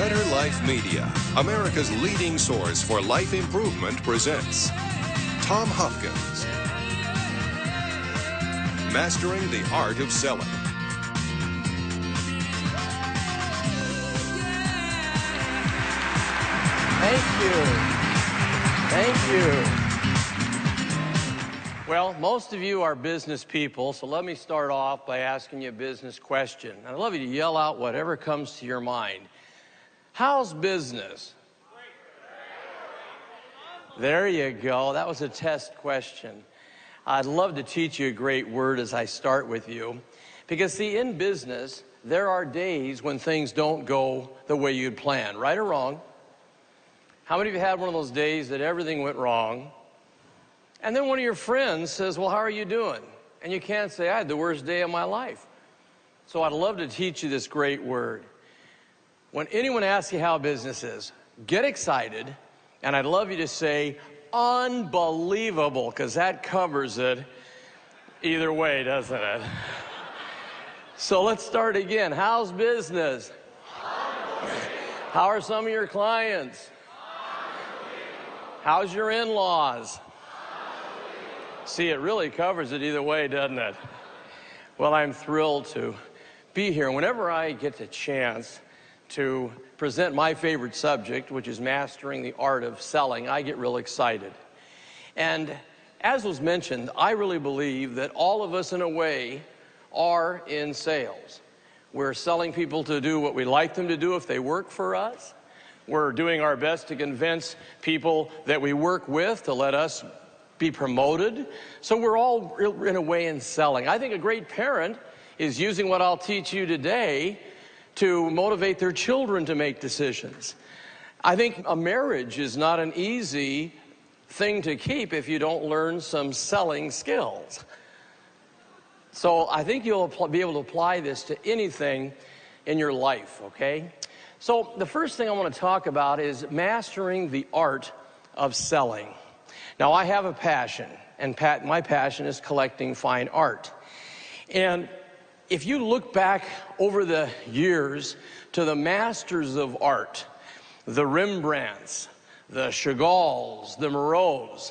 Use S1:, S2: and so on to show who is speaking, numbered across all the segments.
S1: Better Life Media, America's leading source for life improvement, presents Tom Hopkins, Mastering the Art of Selling.
S2: Thank you. Well, most of you are business people, so let me start off by asking you a business question. I'd love you to yell out whatever comes to your mind. How's business? There you go. That was a test question. I'd love to teach you a great word as I start with you. Because, see, in business, there are days when things don't go the way you'd planned, right or wrong. How many of you had one of those days that everything went wrong? And then one of your friends says, well, how are you doing? And you can't say, I had the worst day of my life. So I'd love to teach you this great word. When anyone asks you how business is, get excited, and I'd love you to say, unbelievable, because that covers it either way, doesn't it? So let's start again. How's business? How are some of your clients? How's your in-laws? See, it really covers it either way, doesn't it? Well, I'm thrilled to be here. Whenever I get the chance to present my favorite subject, which is mastering the art of selling, I get real excited. And as was mentioned, I really believe that all of us, in a way, are in sales. We're selling people to do what we like them to do if they work for us. We're doing our best to convince people that we work with to let us be promoted. So we're all, in a way, in selling. I think a great parent is using what I'll teach you today to motivate their children to make decisions. I think a marriage is not an easy thing to keep if you don't learn some selling skills. So I think you'll be able to apply this to anything in your life, okay? So the first thing I want to talk about is mastering the art of selling. Now, I have a passion, and my passion is collecting fine art. And if you look back over the years to the masters of art, the Rembrandts, the Chagalls, the Moreaus,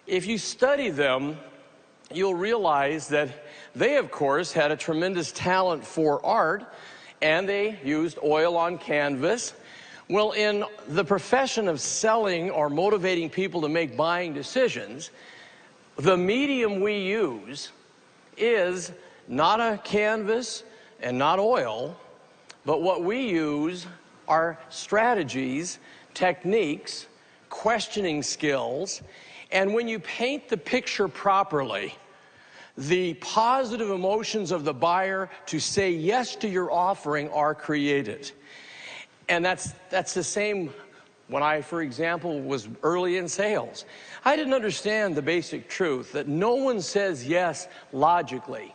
S2: if you study them, you'll realize that they, of course, had a tremendous talent for art, and they used oil on canvas. Well, in the profession of selling or motivating people to make buying decisions, the medium we use is not a canvas and not oil, but what we use are strategies, techniques, questioning skills, and when you paint the picture properly, the positive emotions of the buyer to say yes to your offering are created. And that's the same when I, for example, was early in sales. I didn't understand the basic truth that no one says yes logically.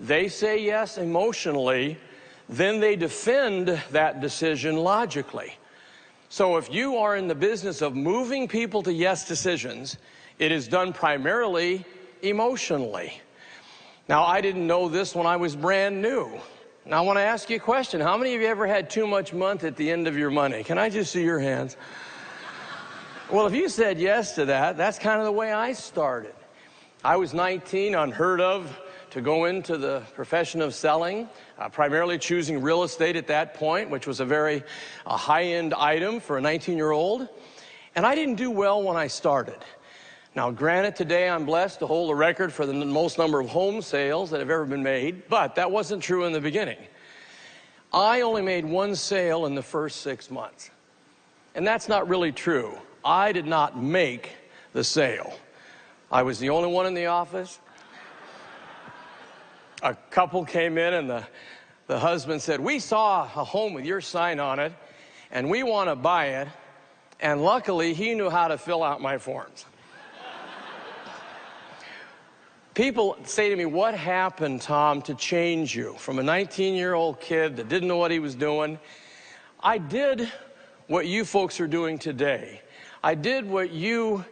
S2: They say yes emotionally, then they defend that decision logically. So if you are in the business of moving people to yes decisions, it is done primarily emotionally. Now, I didn't know this when I was brand new. Now, I want to ask you a question. How many of you ever had too much month at the end of your money? Can I just see your hands? Well, if you said yes to that, that's kind of the way I started. I was 19, unheard of, to go into the profession of selling, primarily choosing real estate at that point, which was a very high-end item for a 19-year-old. And I didn't do well when I started. Now, granted, today I'm blessed to hold a record for the most number of home sales that have ever been made, but that wasn't true in the beginning. I only made one sale in the first 6 months. And that's not really true. I did not make the sale. I was the only one in the office. A couple came in and the husband said, we saw a home with your sign on it and we want to buy it. And luckily he knew how to fill out my forms. People say to me, what happened, Tom, to change you from a 19-year-old kid that didn't know what he was doing? I did what you folks are doing today. I did what you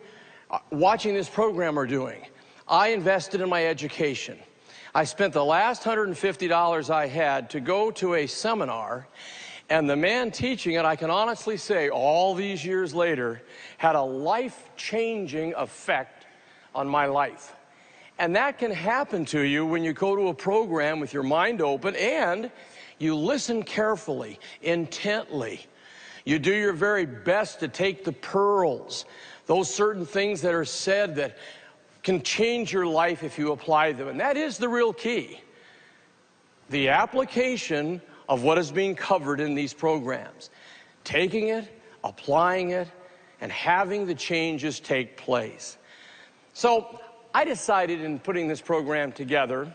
S2: watching this program are doing. I invested in my education. I spent the last $150 I had to go to a seminar And the man teaching it, I can honestly say, all these years later, had a life-changing effect on my life. And that can happen to you when you go to a program with your mind open and you listen carefully, intently. You do your very best to take the pearls, those certain things that are said that can change your life if you apply them. And that is the real key. The application of what is being covered in these programs. Taking it, applying it, and having the changes take place. So I decided in putting this program together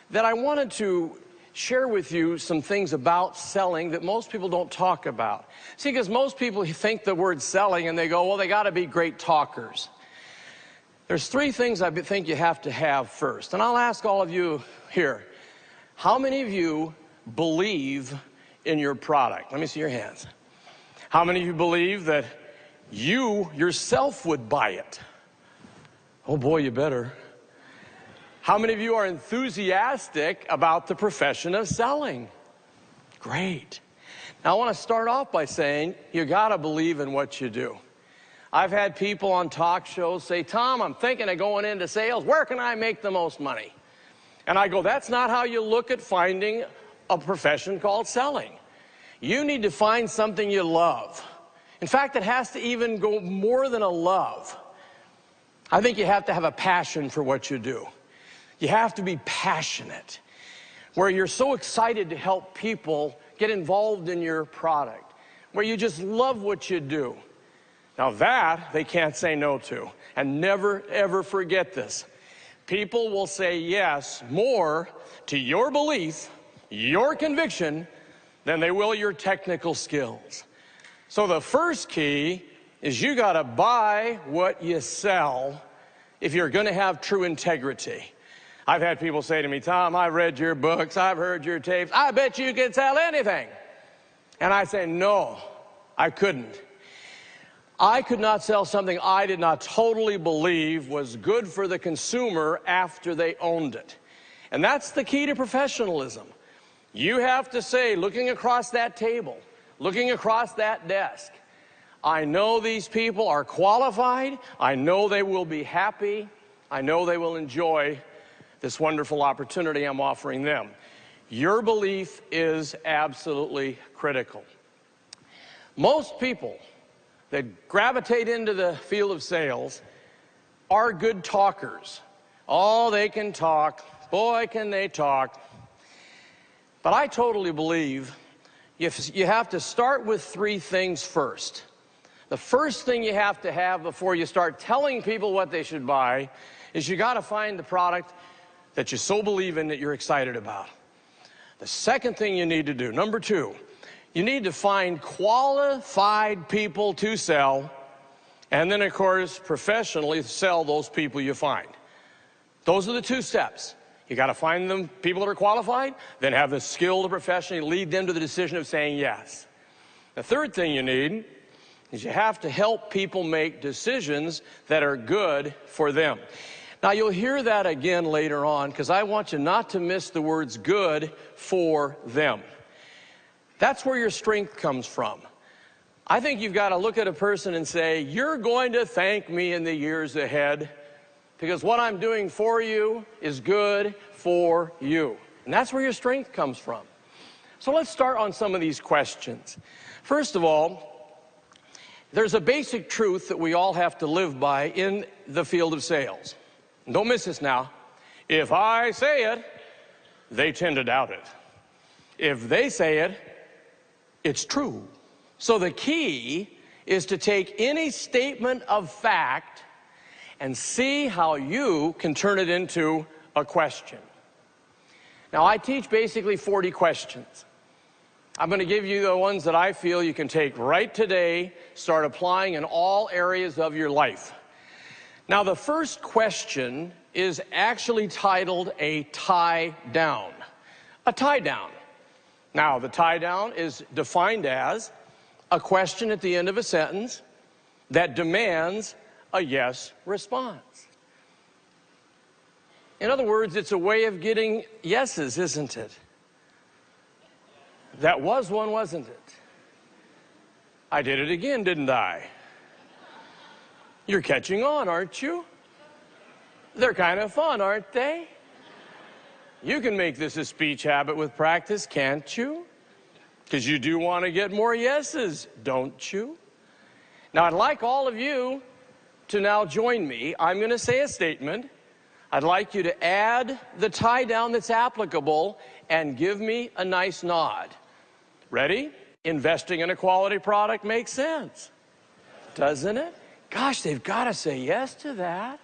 S2: that I wanted to share with you some things about selling that most people don't talk about. See, because most people think the word selling and they go, well, they got to be great talkers. There's three things I think you have to have first. And I'll ask all of you here, how many of you believe in your product? Let me see your hands. How many of you believe that you yourself would buy it? Oh boy, you better. How many of you are enthusiastic about the profession of selling? Great. Now I want to start off by saying you got to believe in what you do. I've had people on talk shows say, Tom, I'm thinking of going into sales. Where can I make the most money? And I go, that's not how you look at finding a profession called selling. You need to find something you love. In fact, it has to even go more than a love. I think you have to have a passion for what you do. You have to be passionate, where you're so excited to help people get involved in your product, where you just love what you do. Now that they can't say no to. And never, ever forget this. People will say yes more to your belief, your conviction, than they will your technical skills. So the first key is you got to buy what you sell if you're going to have true integrity. I've had people say to me, Tom, I've read your books, I've heard your tapes, I bet you can sell anything. And I say, no, I couldn't. I could not sell something I did not totally believe was good for the consumer after they owned it. And that's the key to professionalism. You have to say, looking across that table, looking across that desk, I know these people are qualified, I know they will be happy, I know they will enjoy this wonderful opportunity I'm offering them. Your belief is absolutely critical. Most people that gravitate into the field of sales are good talkers. Oh, they can talk. Boy, can they talk. But I totally believe you have to start with three things first. The first thing you have to have before you start telling people what they should buy is you got to find the product that you so believe in that you're excited about. The second thing you need to do, number two, you need to find qualified people to sell, and then, of course, professionally sell those people you find. Those are the two steps. You got to find them people that are qualified, then have the skill to professionally lead them to the decision of saying yes. The third thing you need is you have to help people make decisions that are good for them. Now, you'll hear that again later on, because I want you not to miss the words good for them. That's where your strength comes from. I think you've got to look at a person and say, you're going to thank me in the years ahead, because what I'm doing for you is good for you. And that's where your strength comes from. So let's start on some of these questions. First of all, there's a basic truth that we all have to live by in the field of sales. And don't miss this now. If I say it, they tend to doubt it. If they say it, it's true. So the key is to take any statement of fact and see how you can turn it into a question. Now, I teach basically 40 questions. I'm going to give you the ones that I feel you can take right today, start applying in all areas of your life. Now, the first question is actually titled a tie down. A tie down. Now, the tie down is defined as a question at the end of a sentence that demands a yes response. In other words, it's a way of getting yeses, isn't it? That was one, wasn't it? I did it again, didn't I? You're catching on, aren't you? They're kind of fun, aren't they? You can make this a speech habit with practice, can't you? Because you do want to get more yeses, don't you? Now, I'd like all of you to now join me. I'm going to say a statement. I'd like you to add the tie down that's applicable and give me a nice nod. Ready? Investing in a quality product makes sense, doesn't it? Gosh, they've got to say yes to that.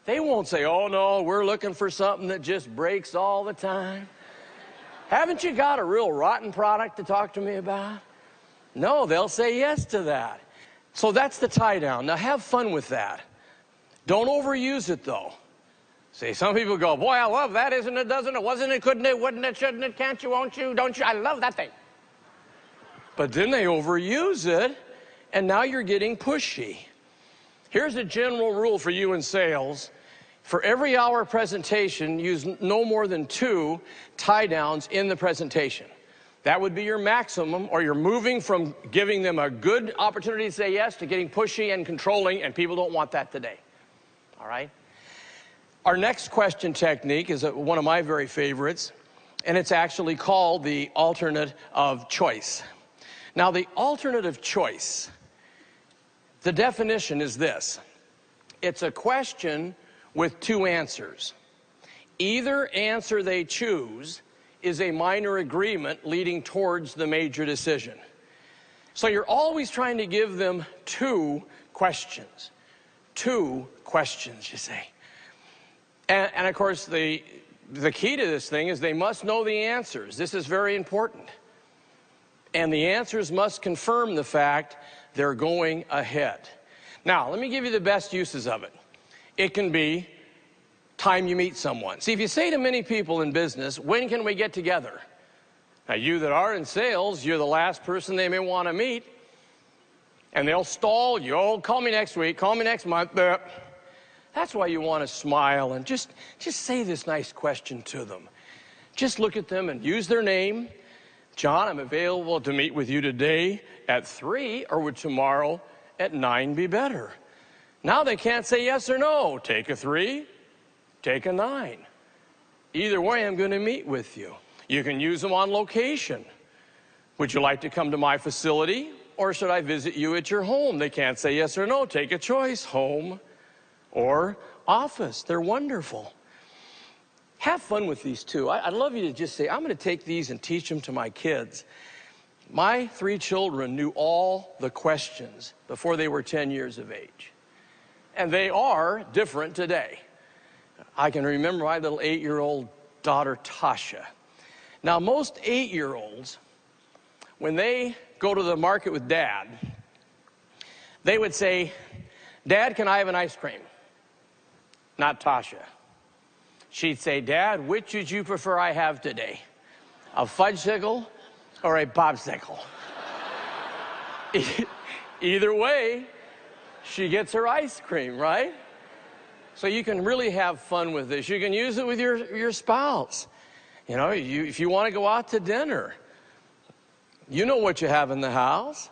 S2: They won't say, oh no, we're looking for something that just breaks all the time. Haven't you got a real rotten product to talk to me about? No, they'll say yes to that. So that's the tie down. Now have fun with that. Don't overuse it though. See, some people go, boy, I love that, isn't it, doesn't it, wasn't it, couldn't it, wouldn't it, shouldn't it, can't you, won't you, don't you, I love that thing. But then they overuse it, and now you're getting pushy. Here's a general rule for you in sales. For every hour presentation, use no more than 2 tie downs in the presentation. That would be your maximum, or you're moving from giving them a good opportunity to say yes to getting pushy and controlling, and people don't want that today. All right? Our next question technique is one of my very favorites, and it's actually called the alternate of choice. Now, the alternate of choice, the definition is this. It's a question with 2 answers. Either answer they choose is a minor agreement leading towards the major decision. So you're always trying to give them 2 questions. 2 questions, you say. And of course, the key to this thing is they must know the answers. This is very important. And the answers must confirm the fact they're going ahead. Now, let me give you the best uses of it. It can be time you meet someone. See, if you say to many people in business, when can we get together? Now, you that are in sales, you're the last person they may want to meet. And they'll stall you. Oh, call me next week, call me next month. That's why you want to smile and just say this nice question to them. Just look at them and use their name. John, I'm available to meet with you today at 3, or would tomorrow at 9 be better? Now they can't say yes or no. Take a 3, take a 9. Either way, I'm going to meet with you. You can use them on location. Would you like to come to my facility, or should I visit you at your home? They can't say yes or no. Take a choice, home or office. They're wonderful. Have fun with these 2. I'd love you to just say, I'm going to take these and teach them to my kids. My 3 children knew all the questions before they were 10 years of age. And they are different today. I can remember my little 8-year-old daughter, Tasha. Now, most 8-year-olds, when they go to the market with Dad, they would say, Dad, can I have an ice cream? Not Tasha. She'd say, Dad, which would you prefer I have today? A fudgesicle or a popsicle? Either way, she gets her ice cream, right? So you can really have fun with this. You can use it with your spouse. You know, if you want to go out to dinner, you know what you have in the house.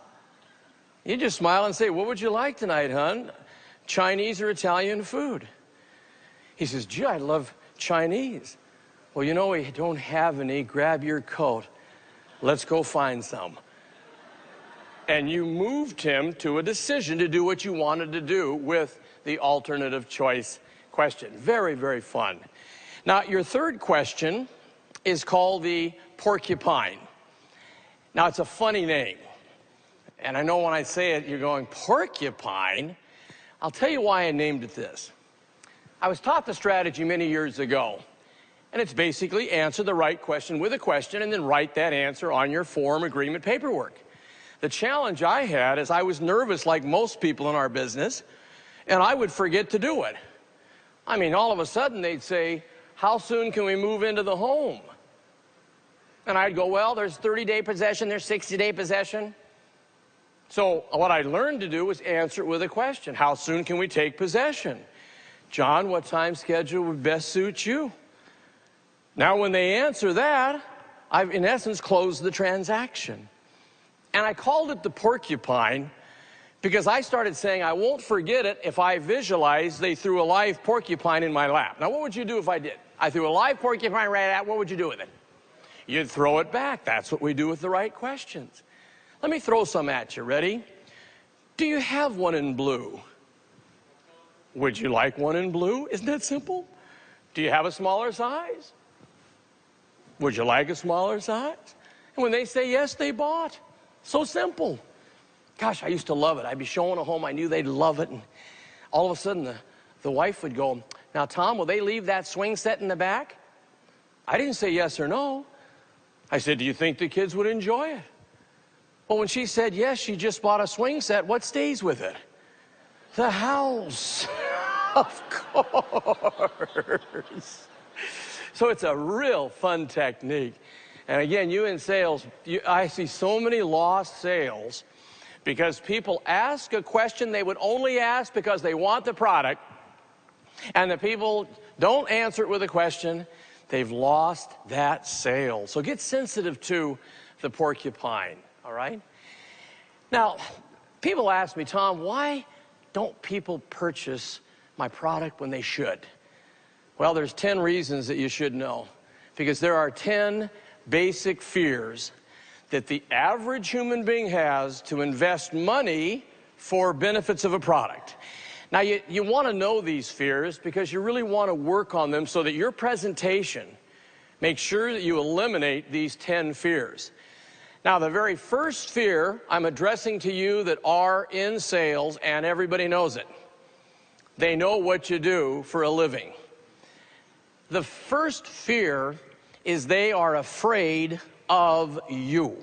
S2: You just smile and say, what would you like tonight, hon? Chinese or Italian food? He says, gee, I love Chinese. Well, you know, we don't have any. Grab your coat. Let's go find some. And you moved him to a decision to do what you wanted to do with the alternative choice question. Very, very fun. Now, your third question is called the porcupine. Now, it's a funny name. And I know when I say it, you're going, porcupine? I'll tell you why I named it this. I was taught the strategy many years ago. And it's basically answer the right question with a question and then write that answer on your form agreement paperwork. The challenge I had is I was nervous like most people in our business, and I would forget to do it. I mean, all of a sudden they'd say, how soon can we move into the home? And I'd go, well, there's 30-day possession, there's 60-day possession. So what I learned to do was answer it with a question. How soon can we take possession? John, what time schedule would best suit you? Now, when they answer that, I've, in essence, closed the transaction. And I called it the porcupine because I started saying, I won't forget it if I visualize they threw a live porcupine in my lap. Now, what would you do if I did? I threw a live porcupine right at, what would you do with it? You'd throw it back. That's what we do with the right questions. Let me throw some at you. Ready? Do you have one in blue? Would you like one in blue? Isn't that simple? Do you have a smaller size? Would you like a smaller size? And when they say yes, they bought. So simple. Gosh, I used to love it. I'd be showing a home I knew they'd love it, and all of a sudden the wife would go, now, Tom, will they leave that swing set in the back? I didn't say yes or no. I said, do you think the kids would enjoy it? Well, when she said yes, she just bought a swing set, what stays with it? The house. Of course. So it's a real fun technique. And again, you in sales, I see so many lost sales because people ask a question they would only ask because they want the product, and the people don't answer it with a question. They've lost that sale. So get sensitive to the porcupine, all right? Now, people ask me, Tom, why don't people purchase my product when they should? Well, there's 10 reasons that you should know, because there are 10 basic fears that the average human being has to invest money for benefits of a product. Now, you want to know these fears because you really want to work on them so that your presentation makes sure that you eliminate these 10 fears. Now, the very first fear I'm addressing to you that are in sales, and everybody knows it. They know what you do for a living. The first fear is they are afraid of you.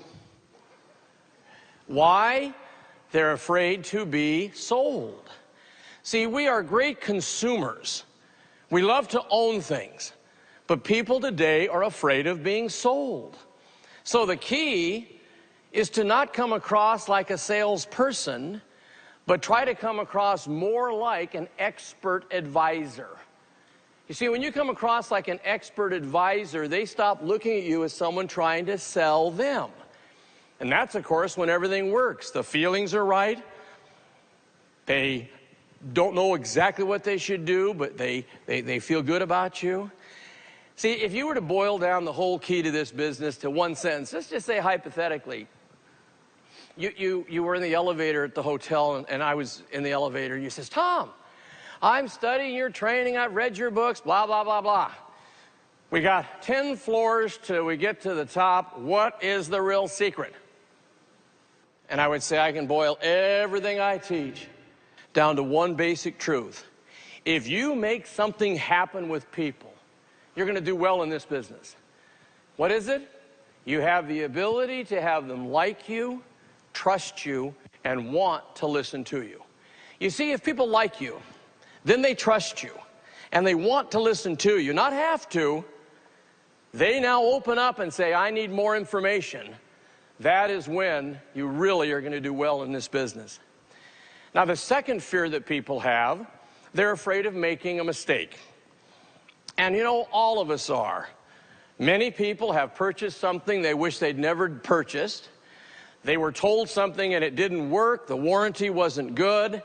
S2: Why? They're afraid to be sold. See, we are great consumers. We love to own things. But people today are afraid of being sold. So the key is to not come across like a salesperson, but try to come across more like an expert advisor. You see, when you come across like an expert advisor, they stop looking at you as someone trying to sell them. And that's, of course, when everything works. The feelings are right. They don't know exactly what they should do, but they feel good about you. See, if you were to boil down the whole key to this business to one sentence, let's just say hypothetically, you were in the elevator at the hotel, and I was in the elevator, and you says, Tom, I'm studying your training, I've read your books, blah, blah, blah, blah. We got 10 floors till we get to the top. What is the real secret? And I would say I can boil everything I teach down to one basic truth. If you make something happen with people, you're going to do well in this business. What is it? You have the ability to have them like you, trust you, and want to listen to you. You see, if people like you, then they trust you, and they want to listen to you, not have to. They now open up and say, I need more information. That is when you really are going to do well in this business. Now, the second fear that people have, they're afraid of making a mistake. And you know, all of us are. Many people have purchased something they wish they'd never purchased. They were told something and it didn't work, the warranty wasn't good,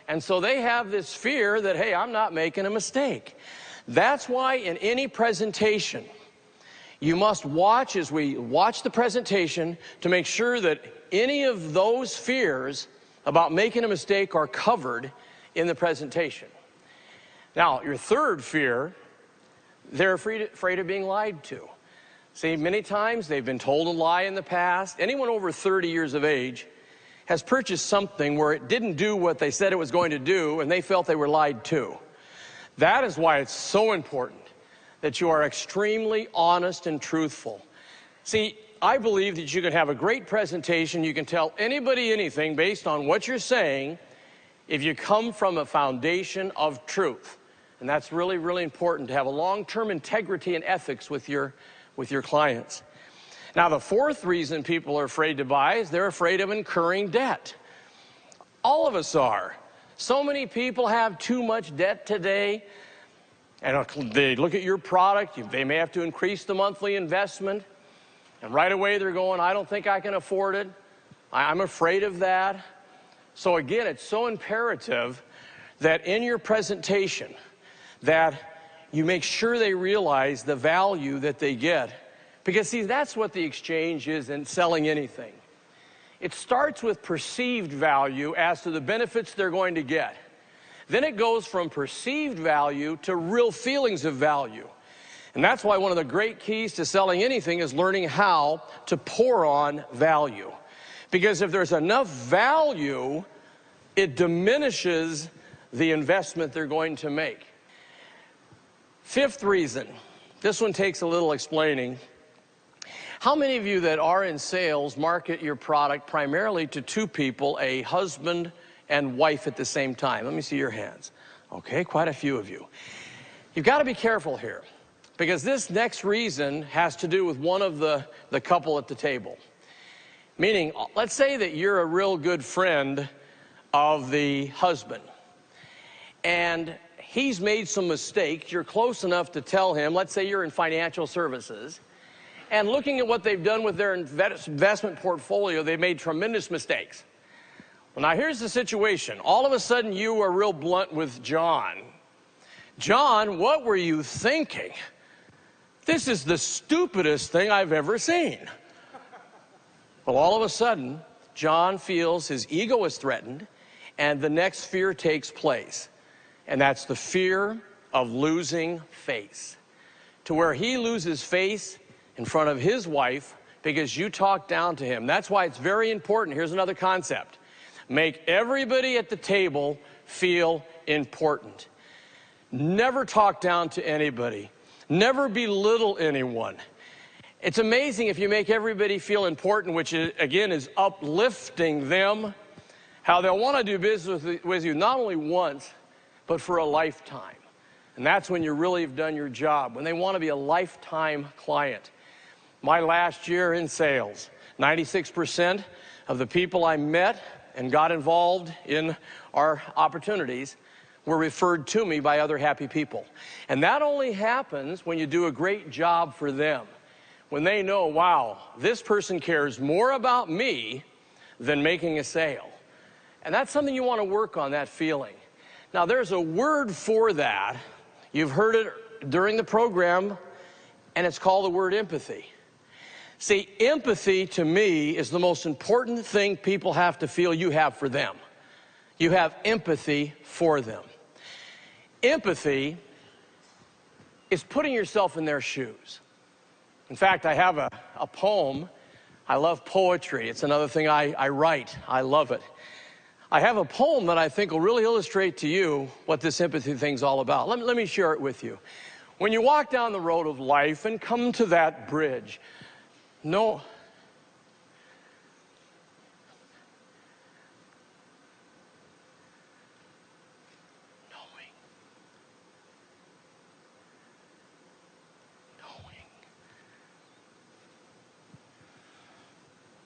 S2: and so they have this fear that, hey, I'm not making a mistake. That's why in any presentation, you must watch as we watch the presentation to make sure that any of those fears about making a mistake are covered in the presentation. Now, your third fear, they're afraid of being lied to. See, many times they've been told a lie in the past. Anyone over 30 years of age has purchased something where it didn't do what they said it was going to do, and they felt they were lied to. That is why it's so important that you are extremely honest and truthful. See, I believe that you can have a great presentation, you can tell anybody anything based on what you're saying if you come from a foundation of truth. And that's really, really important to have a long-term integrity and ethics with your clients. Now, the fourth reason people are afraid to buy is they're afraid of incurring debt. All of us are. So many people have too much debt today, and they look at your product, they may have to increase the monthly investment. And right away they're going, I don't think I can afford it. I'm afraid of that. So again, it's so imperative that in your presentation that you make sure they realize the value that they get. Because see, that's what the exchange is in selling anything. It starts with perceived value as to the benefits they're going to get. Then it goes from perceived value to real feelings of value. And that's why one of the great keys to selling anything is learning how to pour on value. Because if there's enough value, it diminishes the investment they're going to make. Fifth reason, this one takes a little explaining. How many of you that are in sales market your product primarily to two people, a husband and wife at the same time? Let me see your hands. Okay, quite a few of you. You've got to be careful here, because this next reason has to do with one of the couple at the table. Meaning, let's say that you're a real good friend of the husband, and he's made some mistakes. You're close enough to tell him, let's say you're in financial services, and looking at what they've done with their investment portfolio, they've made tremendous mistakes. Well, now here's the situation. All of a sudden, you are real blunt with John. John, what were you thinking? This is the stupidest thing I've ever seen. Well, all of a sudden, John feels his ego is threatened, and the next fear takes place. And that's the fear of losing face. To where he loses face in front of his wife because you talk down to him. That's why it's very important. Here's another concept. Make everybody at the table feel important. Never talk down to anybody. Never belittle anyone. It's amazing if you make everybody feel important, which is, again, is uplifting them, how they'll want to do business with you not only once, but for a lifetime. And that's when you really have done your job, when they want to be a lifetime client. My last year in sales, 96% of the people I met and got involved in our opportunities were referred to me by other happy people. And that only happens when you do a great job for them. When they know, wow, this person cares more about me than making a sale. And that's something you want to work on, that feeling. Now, there's a word for that. You've heard it during the program, and it's called the word empathy. See, empathy to me is the most important thing people have to feel you have for them. You have empathy for them. Empathy is putting yourself in their shoes. In fact, I have a poem. I love poetry. It's another thing I write. I love it. I have a poem that I think will really illustrate to you what this empathy thing's all about. Let me share it with you. When you walk down the road of life and come to that bridge, knowing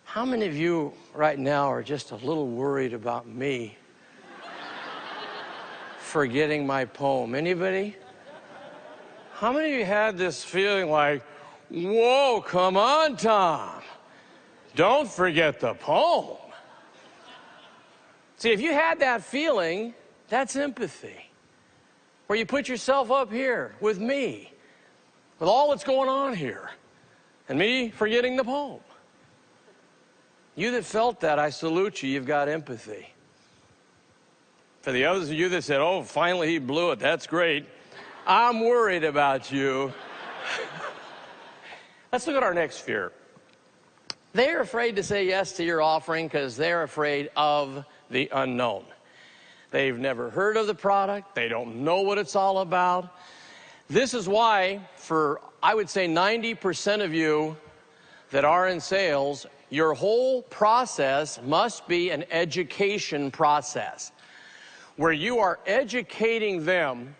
S2: how many of you right now are just a little worried about me forgetting my poem? Anybody? How many of you had this feeling like, whoa, come on, Tom, don't forget the poem? See, if you had that feeling, that's empathy. Where you put yourself up here with me, with all that's going on here, and me forgetting the poem. You that felt that, I salute you. You've got empathy. For the others of you that said, oh, finally he blew it, that's great, I'm worried about you. Let's look at our next fear. They're afraid to say yes to your offering because they're afraid of the unknown. They've never heard of the product. They don't know what it's all about. This is why, for I would say 90% of you that are in sales, your whole process must be an education process where you are educating them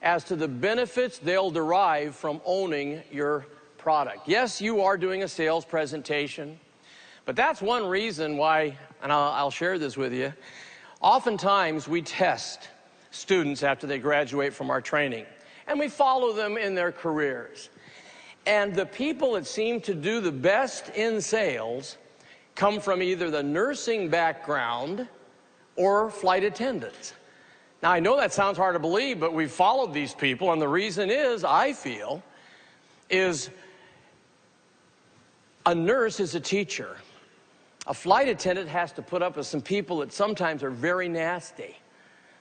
S2: as to the benefits they'll derive from owning your product. Yes, you are doing a sales presentation, but that's one reason why, and I'll share this with you, oftentimes we test students after they graduate from our training, and we follow them in their careers. And the people that seem to do the best in sales come from either the nursing background or flight attendants. Now, I know that sounds hard to believe, but we've followed these people, and the reason is, I feel, is a nurse is a teacher. A flight attendant has to put up with some people that sometimes are very nasty.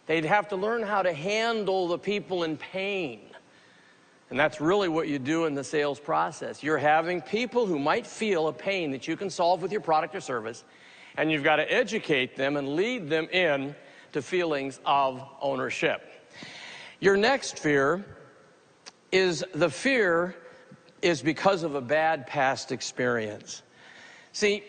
S2: They'd have to learn how to handle the people in pain. And that's really what you do in the sales process. You're having people who might feel a pain that you can solve with your product or service, and you've got to educate them and lead them in to feelings of ownership. Your next fear is because of a bad past experience. See,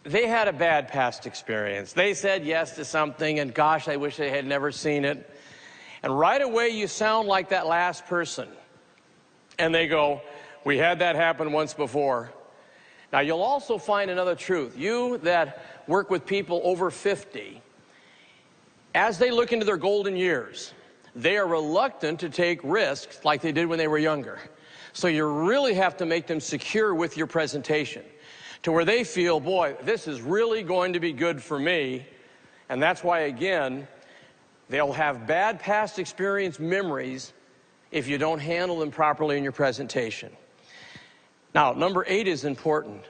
S2: they had a bad past experience. They said yes to something, and gosh, I wish they had never seen it. And right away, you sound like that last person. And they go, we had that happen once before. Now, you'll also find another truth. You that work with people over 50, as they look into their golden years, they are reluctant to take risks like they did when they were younger. So you really have to make them secure with your presentation to where they feel, boy, this is really going to be good for me. And that's why, again, they'll have bad past experience memories if you don't handle them properly in your presentation. Now, number 8 is important.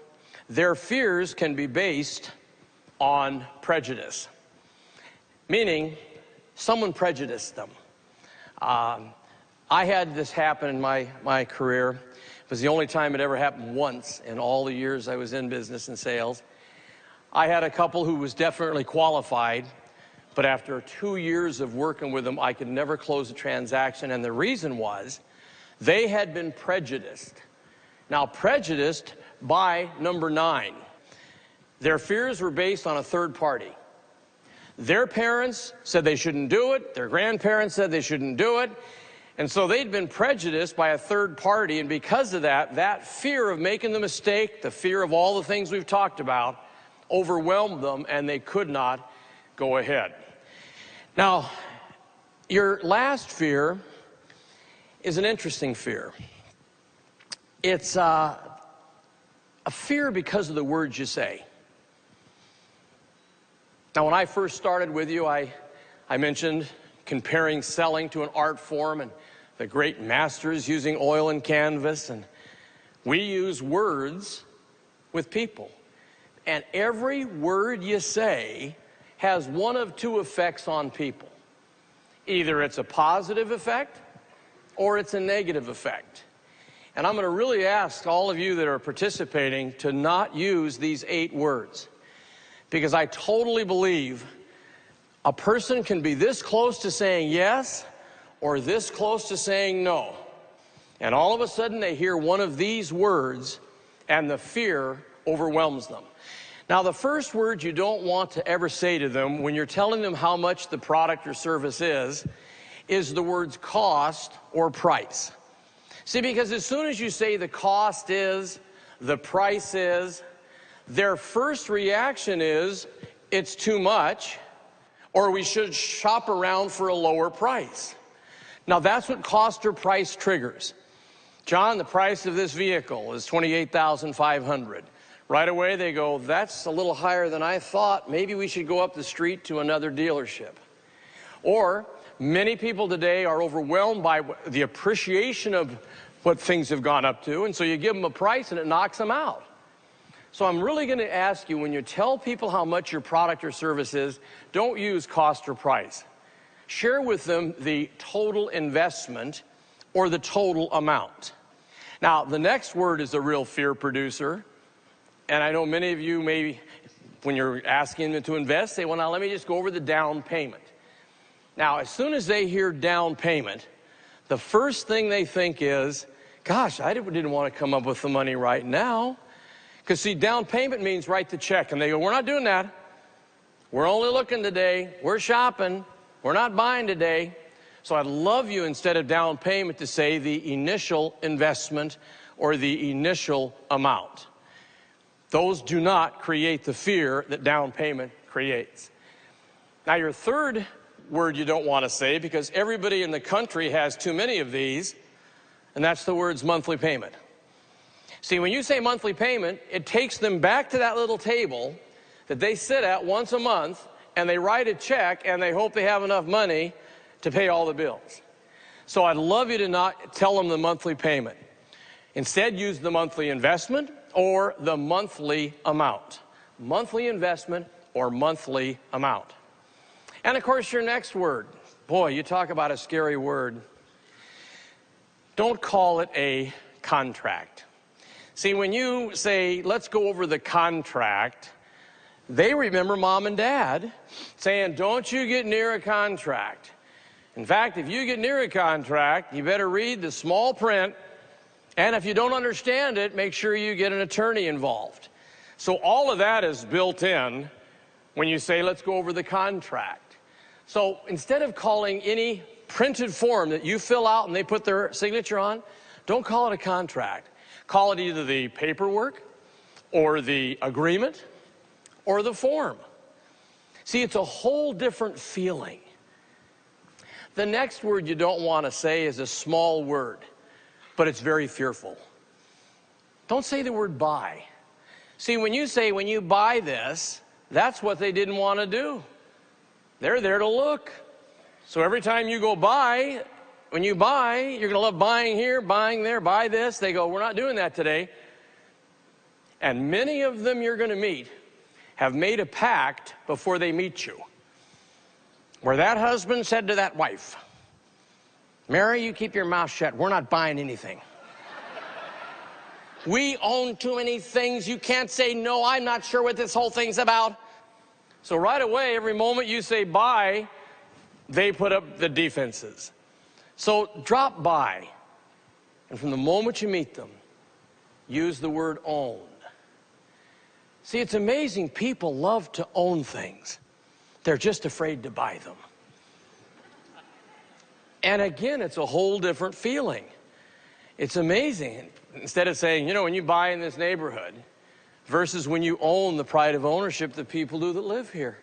S2: Their fears can be based on prejudice, meaning someone prejudiced them. I had this happen in my career. It was the only time it ever happened once in all the years I was in business and sales. I had a couple who was definitely qualified, but after 2 years of working with them, I could never close a transaction, and the reason was they had been prejudiced. Now, prejudiced by number 9. Their fears were based on a third party. Their parents said they shouldn't do it. Their grandparents said they shouldn't do it. And so they'd been prejudiced by a third party, and because of that, that fear of making the mistake, the fear of all the things we've talked about, overwhelmed them, and they could not go ahead. Now, your last fear is an interesting fear. It's a fear because of the words you say. Now, when I first started with you, I mentioned comparing selling to an art form and the great masters using oil and canvas, and we use words with people. And every word you say has one of two effects on people. Either it's a positive effect or it's a negative effect. And I'm going to really ask all of you that are participating to not use these 8 words, because I totally believe a person can be this close to saying yes or this close to saying no. And all of a sudden they hear one of these words and the fear overwhelms them. Now, the first word you don't want to ever say to them when you're telling them how much the product or service is the words cost or price. See, because as soon as you say the cost is, the price is, their first reaction is, it's too much, or we should shop around for a lower price. Now, that's what cost or price triggers. John, the price of this vehicle is $28,500. Right away, they go, that's a little higher than I thought. Maybe we should go up the street to another dealership. Or many people today are overwhelmed by the appreciation of what things have gone up to, and so you give them a price and it knocks them out. So I'm really going to ask you, when you tell people how much your product or service is, don't use cost or price. Share with them the total investment or the total amount. Now, the next word is a real fear producer. And I know many of you maybe, when you're asking them to invest, say, well, now let me just go over the down payment. Now, as soon as they hear down payment, the first thing they think is, gosh, I didn't want to come up with the money right now. Because, see, down payment means write the check. And they go, we're not doing that. We're only looking today. We're shopping. We're not buying today. So I'd love you, instead of down payment, to say the initial investment or the initial amount. Those do not create the fear that down payment creates. Now, your third word you don't want to say, because everybody in the country has too many of these, and that's the words monthly payment. See, when you say monthly payment, it takes them back to that little table that they sit at once a month, and they write a check, and they hope they have enough money to pay all the bills. So I'd love you to not tell them the monthly payment. Instead, use the monthly investment or the monthly amount. Monthly investment or monthly amount. And of course, your next word. Boy, you talk about a scary word. Don't call it a contract. See, when you say, let's go over the contract, they remember mom and dad saying, don't you get near a contract. In fact, if you get near a contract, you better read the small print, and if you don't understand it, make sure you get an attorney involved. So all of that is built in when you say, let's go over the contract. So instead of calling any printed form that you fill out and they put their signature on, don't call it a contract. Call it either the paperwork or the agreement or the form. See, it's a whole different feeling. The next word you don't want to say is a small word, but it's very fearful. Don't say the word buy. See, when you say, when you buy this, that's what they didn't want to do. They're there to look. So every time you go buy, when you buy, you're going to love buying here, buying there, buy this. They go, we're not doing that today. And many of them you're going to meet have made a pact before they meet you, where that husband said to that wife, Mary, you keep your mouth shut. We're not buying anything. We own too many things. You can't say no. I'm not sure what this whole thing's about. So right away, every moment you say buy, they put up the defenses. So drop by, and from the moment you meet them, use the word own. See, it's amazing. People love to own things. They're just afraid to buy them. And again, it's a whole different feeling. It's amazing. Instead of saying, you know, when you buy in this neighborhood versus when you own the pride of ownership that people do that live here.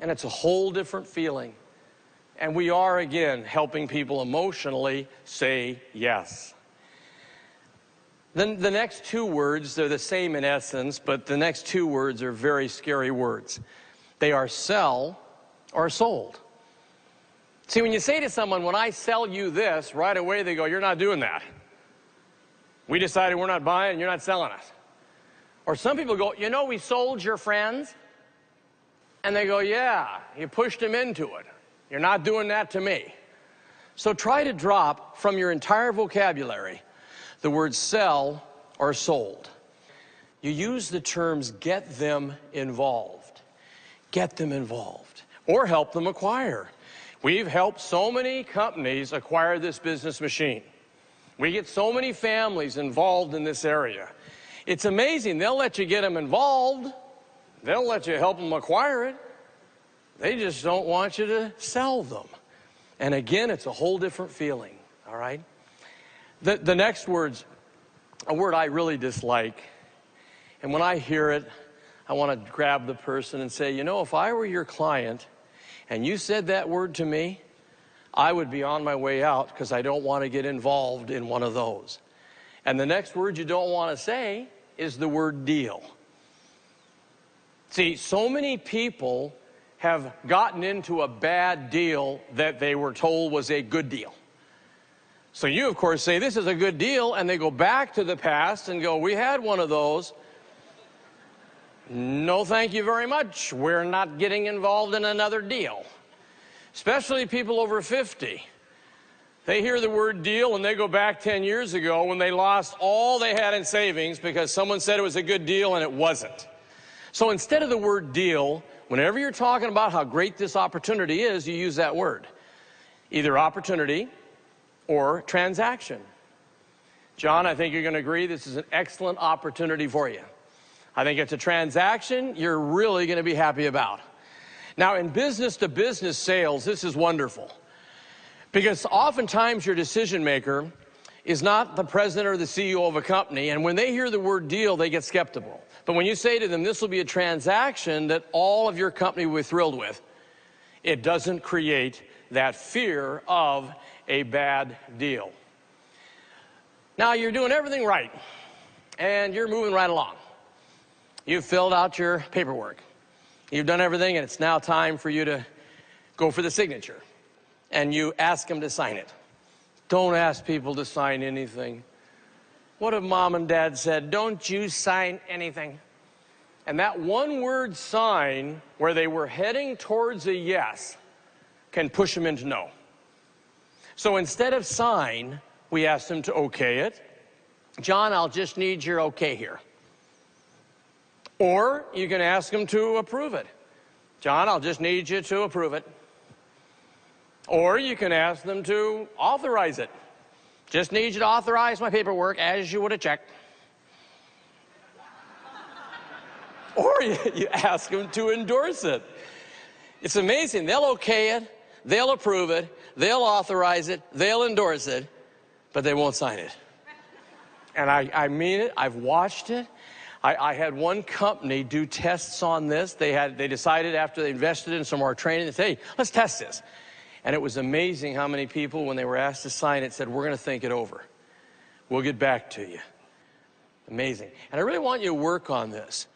S2: And it's a whole different feeling. And we are, again, helping people emotionally say yes. Then the next two words, they're the same in essence, but the next two words are very scary words. They are sell or sold. See, when you say to someone, when I sell you this, right away they go, you're not doing that. We decided we're not buying, you're not selling it. Or some people go, you know, we sold your friends. And they go, yeah, you pushed them into it. You're not doing that to me. So try to drop from your entire vocabulary the words sell or sold. You use the terms get them involved. Get them involved. Or help them acquire. We've helped so many companies acquire this business machine. We get so many families involved in this area. It's amazing. They'll let you get them involved. They'll let you help them acquire it. They just don't want you to sell them. And again, it's a whole different feeling, all right? The next word's a word I really dislike. And when I hear it, I want to grab the person and say, you know, if I were your client and you said that word to me, I would be on my way out because I don't want to get involved in one of those. And the next word you don't want to say is the word deal. See, so many people have gotten into a bad deal that they were told was a good deal. So you, of course, say, this is a good deal, and they go back to the past and go, we had one of those. No, thank you very much. We're not getting involved in another deal. Especially people over 50. They hear the word deal, and they go back 10 years ago when they lost all they had in savings because someone said it was a good deal, and it wasn't. So instead of the word deal, whenever you're talking about how great this opportunity is, you use that word. Either opportunity or transaction. John, I think you're going to agree this is an excellent opportunity for you. I think it's a transaction you're really going to be happy about. Now, in business-to-business sales, this is wonderful. Because oftentimes your decision maker is not the president or the CEO of a company, and when they hear the word deal, they get skeptical. But when you say to them, this will be a transaction that all of your company will be thrilled with, it doesn't create that fear of a bad deal. Now, you're doing everything right, and you're moving right along. You've filled out your paperwork. You've done everything, and it's now time for you to go for the signature. And you ask them to sign it. Don't ask people to sign anything. What if mom and dad said, don't you sign anything? And that one-word sign, where they were heading towards a yes, can push them into no. So instead of sign, we ask them to okay it. John, I'll just need your okay here. Or you can ask them to approve it. John, I'll just need you to approve it. Or you can ask them to authorize it. Just need you to authorize my paperwork as you would a check. Or you ask them to endorse it. It's amazing. They'll okay it, they'll approve it, they'll authorize it, they'll endorse it, but they won't sign it. And I mean it. I've watched it. I had one company do tests on this. They decided after they invested in some more training, they said, hey, let's test this. And it was amazing how many people, when they were asked to sign it, said, we're going to think it over. We'll get back to you. Amazing. And I really want you to work on this.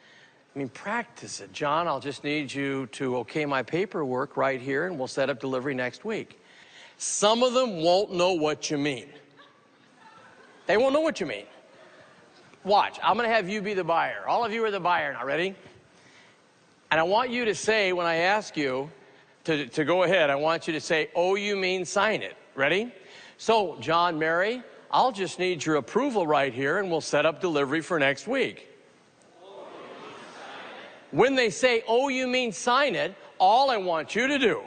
S2: I mean, practice it. John, I'll just need you to okay my paperwork right here, and we'll set up delivery next week. Some of them won't know what you mean. They won't know what you mean. Watch. I'm going to have you be the buyer. All of you are the buyer now. Ready? And I want you to say, when I ask you to go ahead, I want you to say, oh, you mean sign it. Ready? So, John, Mary, I'll just need your approval right here, and we'll set up delivery for next week. When they say, oh, you mean sign it, all I want you to do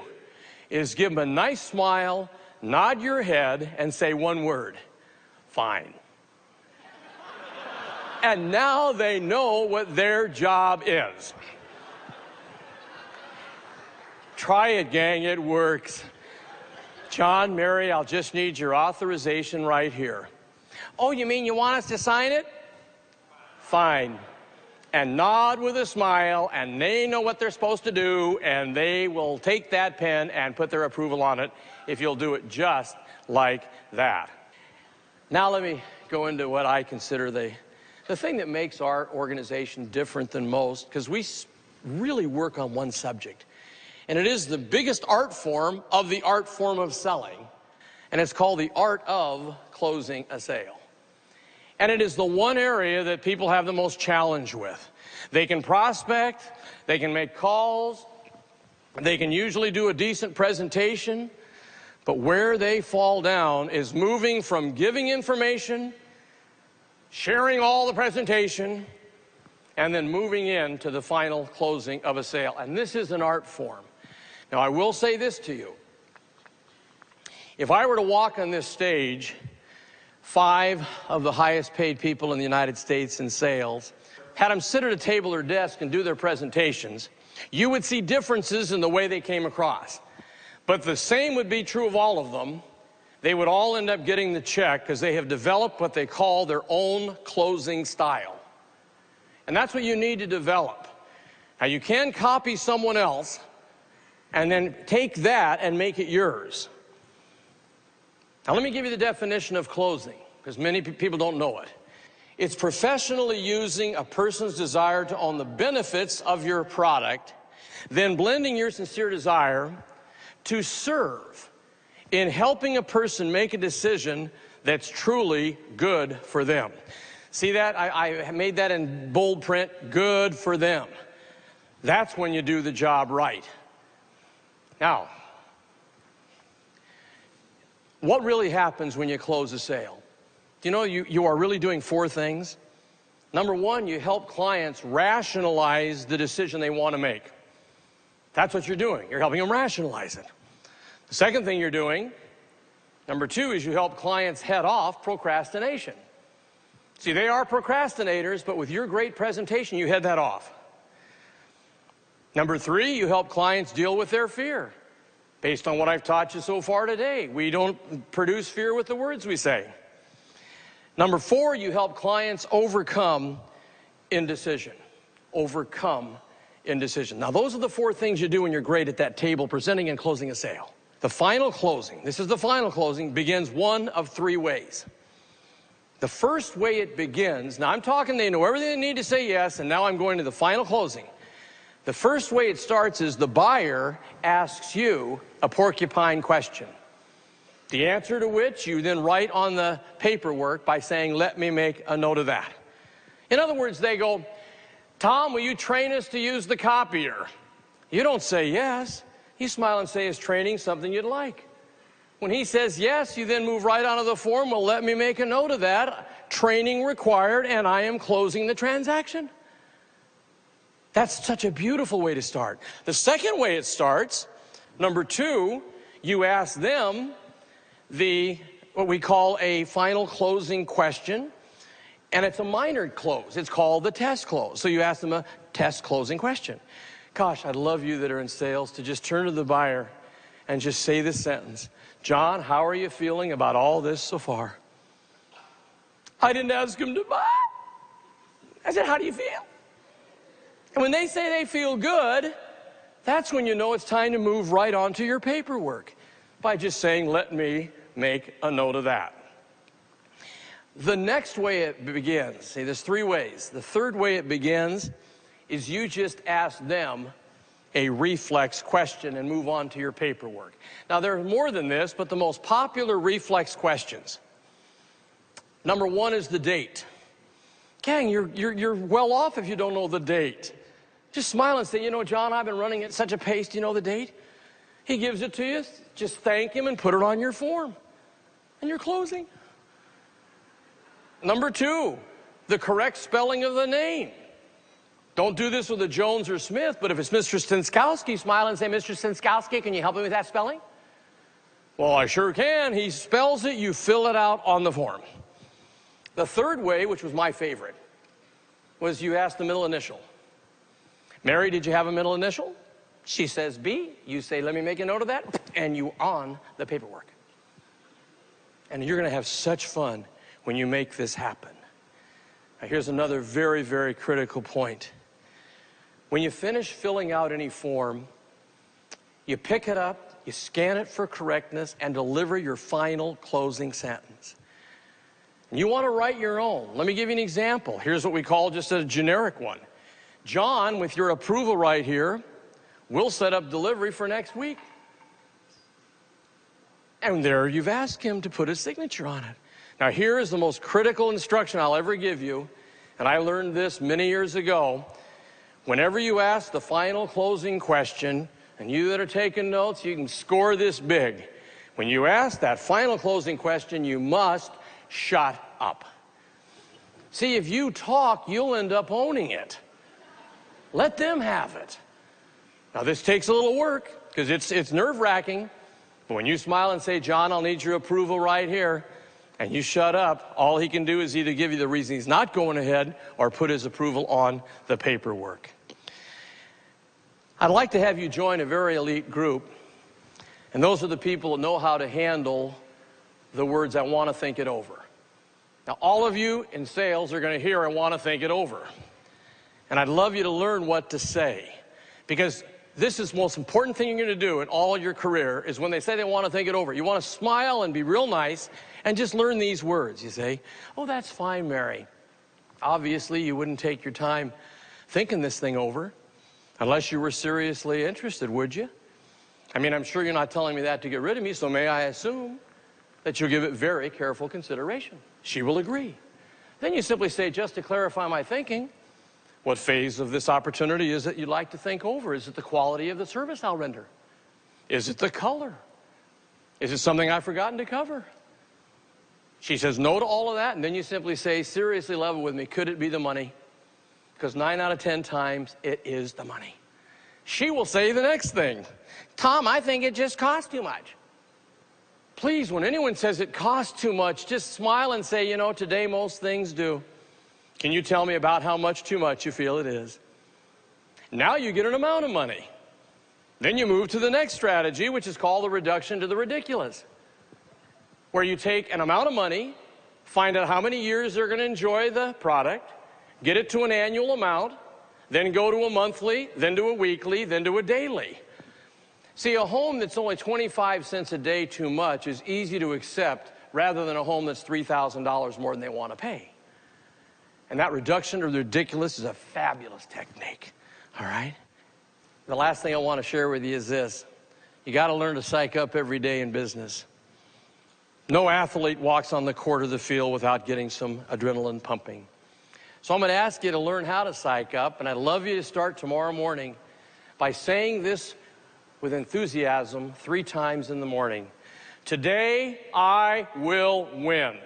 S2: is give them a nice smile, nod your head, and say one word, fine. And now they know what their job is. Try it, gang, it works. John, Mary, I'll just need your authorization right here. Oh, you mean you want us to sign it? Fine. And nod with a smile, and they know what they're supposed to do, and they will take that pen and put their approval on it if you'll do it just like that. Now let me go into what I consider the thing that makes our organization different than most, because we really work on one subject. And it is the biggest art form of the art form of selling. And it's called the art of closing a sale. And it is the one area that people have the most challenge with. They can prospect, they can make calls, they can usually do a decent presentation, but where they fall down is moving from giving information, sharing all the presentation, and then moving into the final closing of a sale. And this is an art form. Now, I will say this to you. If I were to walk on this stage, 5 of the highest paid people in the United States in sales, had them sit at a table or desk and do their presentations, you would see differences in the way they came across. But the same would be true of all of them. They would all end up getting the check because they have developed what they call their own closing style. And that's what you need to develop. Now, you can copy someone else and then take that and make it yours. Now, let me give you the definition of closing, because many people don't know it. It's professionally using a person's desire to own the benefits of your product, then blending your sincere desire to serve in helping a person make a decision that's truly good for them. See that? I made that in bold print, good for them. That's when you do the job right. Now, what really happens when you close a sale? You know, you are really doing 4 things. Number 1, you help clients rationalize the decision they want to make. That's what you're doing. You're helping them rationalize it. The second thing you're doing, number 2, is you help clients head off procrastination. See, they are procrastinators, but with your great presentation, you head that off. Number 3, you help clients deal with their fear. Based on what I've taught you so far today, we don't produce fear with the words we say. Number 4, you help clients overcome indecision. Overcome indecision. Now, those are the 4 things you do when you're great at that table presenting and closing a sale. The final closing, this is the final closing, begins one of 3 ways. The first way it begins, now I'm talking, they know everything they need to say yes, and now I'm going to the final closing. The first way it starts is the buyer asks you a porcupine question, the answer to which you then write on the paperwork by saying, let me make a note of that. In other words, they go, Tom, will you train us to use the copier? You don't say yes. You smile and say, is training something you'd like? When he says yes, you then move right onto the form. Well, let me make a note of that. Training required, and I am closing the transaction. That's such a beautiful way to start. The second way it starts, number two, you ask them what we call a final closing question, and it's a minor close. It's called the test close. So you ask them a test closing question. Gosh, I'd love you that are in sales to just turn to the buyer and just say this sentence. John, how are you feeling about all this so far? I didn't ask him to buy. I said, how do you feel? And when they say they feel good, that's when you know it's time to move right on to your paperwork by just saying, let me make a note of that. The next way it begins, see, there's three ways. The third way it begins is you just ask them a reflex question and move on to your paperwork. Now, there's more than this, but the most popular reflex questions. Number one is the date. Gang, you're well off if you don't know the date. Just smile and say, you know, John, I've been running at such a pace. Do you know the date? He gives it to you. Just thank him and put it on your form. And you're closing. Number two, the correct spelling of the name. Don't do this with a Jones or Smith, but if it's Mr. Stinskowski, smile and say, Mr. Stinskowski, can you help me with that spelling? Well, I sure can. He spells it, you fill it out on the form. The third way, which was my favorite, was you ask the middle initial. Mary, did you have a middle initial? She says B. You say, let me make a note of that, and you on the paperwork. And you're going to have such fun when you make this happen. Now, here's another very, very critical point. When you finish filling out any form, you pick it up, you scan it for correctness, and deliver your final closing sentence. And you want to write your own. Let me give you an example. Here's what we call just a generic one. John, with your approval right here, we'll set up delivery for next week. And there you've asked him to put his signature on it. Now, here is the most critical instruction I'll ever give you, and I learned this many years ago. Whenever you ask the final closing question, and you that are taking notes, you can score this big. When you ask that final closing question, you must shut up. See, if you talk, you'll end up owning it. Let them have it. Now, this takes a little work, because it's nerve-wracking. But when you smile and say, John, I'll need your approval right here, and you shut up, all he can do is either give you the reason he's not going ahead or put his approval on the paperwork. I'd like to have you join a very elite group, and those are the people that know how to handle the words, I want to think it over. Now, all of you in sales are going to hear, I want to think it over. And I'd love you to learn what to say, because this is the most important thing you're going to do in all your career is when they say they want to think it over. You want to smile and be real nice and just learn these words. You say, oh, that's fine, Mary. Obviously, you wouldn't take your time thinking this thing over unless you were seriously interested, would you? I mean, I'm sure you're not telling me that to get rid of me, so may I assume that you'll give it very careful consideration. She will agree. Then you simply say, just to clarify my thinking, what phase of this opportunity is it you'd like to think over? Is it the quality of the service I'll render? Is it the color? Is it something I've forgotten to cover? She says no to all of that, and then you simply say, seriously, level with me, could it be the money? Because 9 out of 10 times, it is the money. She will say the next thing. Tom, I think it just costs too much. Please, when anyone says it costs too much, just smile and say, you know, today most things do. Can you tell me about how much too much you feel it is? Now you get an amount of money. Then you move to the next strategy, which is called the reduction to the ridiculous, where you take an amount of money, find out how many years they're going to enjoy the product, get it to an annual amount, then go to a monthly, then to a weekly, then to a daily. See, a home that's only 25 cents a day too much is easy to accept rather than a home that's $3,000 more than they want to pay. And that reduction of the ridiculous is a fabulous technique, all right? The last thing I want to share with you is this. You got to learn to psych up every day in business. No athlete walks on the court of the field without getting some adrenaline pumping. So I'm going to ask you to learn how to psych up, and I'd love you to start tomorrow morning by saying this with enthusiasm 3 times in the morning. Today, I will win.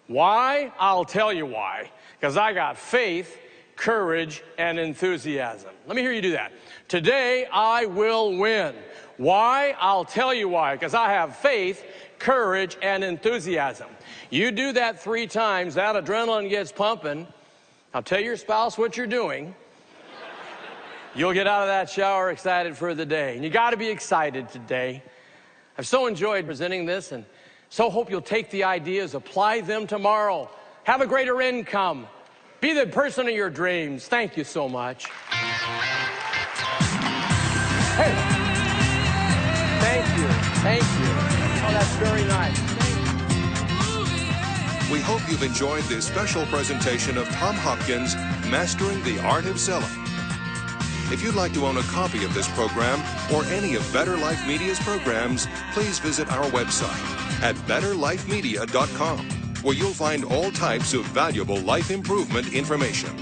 S2: Why? I'll tell you why. Because I got faith, courage, and enthusiasm. Let me hear you do that. Today, I will win. Why? I'll tell you why. Because I have faith, courage, and enthusiasm. You do that 3 times, that adrenaline gets pumping. Now tell your spouse what you're doing. You'll get out of that shower excited for the day. And you got to be excited today. I've so enjoyed presenting this and so hope you'll take the ideas, apply them tomorrow. Have a greater income. Be the person of your dreams. Thank you so much. Hey. Thank you. Thank you. Oh, that's very nice.
S1: We hope you've enjoyed this special presentation of Tom Hopkins, Mastering the Art of Selling. If you'd like to own a copy of this program or any of Better Life Media's programs, please visit our website at betterlifemedia.com, where you'll find all types of valuable life improvement information.